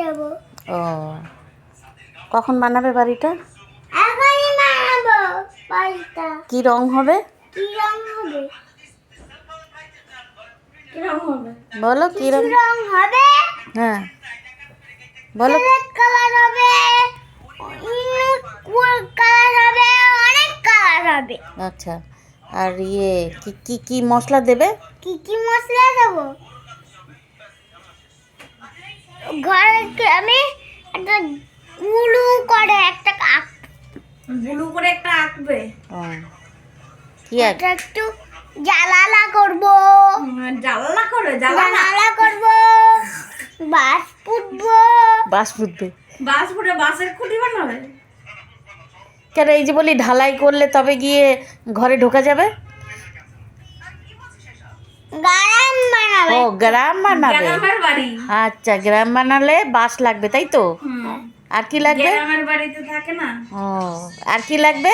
দেব। ও, কখন বানাবে বাড়িটা? এখনই বানাবো বাড়িটা। কি রং হবে? কি রং হবে? কি রকম হবে? বলো কি রং? কিছু রং হবে। হ্যাঁ বলো। রেড কালার হবে, কালার হবে, অনেক কালার হবে। আচ্ছা, আর ইয়ে কি কি কি মশলা দেবে? কি কি মশলা দেবো? ঘরে আমি একটা গুলু করে একটা ব্লু করে একটা আঁকবে। ও, কি আর একটা একটু জালালা করবো, জানলা করে জানলা জানালা করবো, বাস পুতবো। বাঁশ ফুটবে? বাস ফুটে বাসের খুঁটি বানাবে। কেন, এই যে বলি ঢালাই করলে তবে গিয়ে ঘরে ঢোকা যাবে? গ্রাম বানাবে। ও, গ্রাম বানাবে। গ্রামের বাড়ি। আচ্ছা, গ্রাম বানালে বাঁশ লাগবে তাই তো? আর কি লাগবে? গ্রামের বাড়িতে থাকে না। ও, আর কি লাগবে?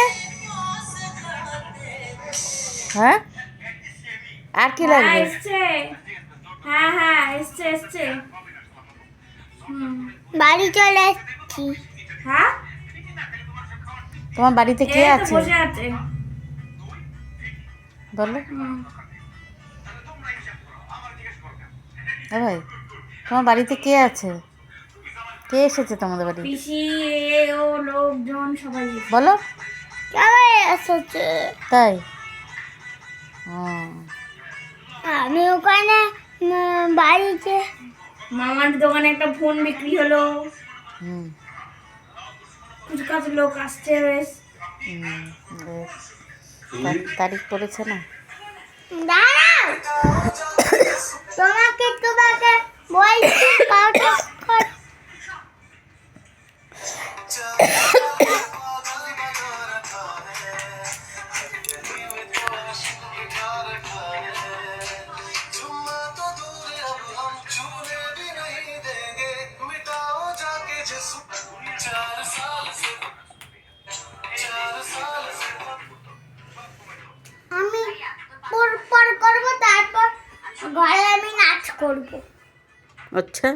হ্যাঁ, আর কি হ্যাঁ লাগবে? এসছে, হ্যাঁ এসছে এসছে। বাড়ি চলে এসেছি। হ্যাঁ তোমার বাড়িতে কে এই তো আছে বসে আছে। বলো। ভাই, তোমার বাড়িতে কে আছে? কে এসেছে তোমাদের বাড়ি? পিসি ও লোকজন সবাই এসেছে। বলো। সবাই এসেছে। তাই? ও, আমি ওখানে বাড়িতে মামার দোকানে একটা ফোন বিক্রি হলো। হুম কিছু কাজ লোক আসছে বেশ। বেশ। তারিখ পড়েছে না? দাঁড়াও, তোমাকে বলছি কতক্ষণ। আমি পর করবো, তারপর ঘরে আমি নাচ করবো। আচ্ছা।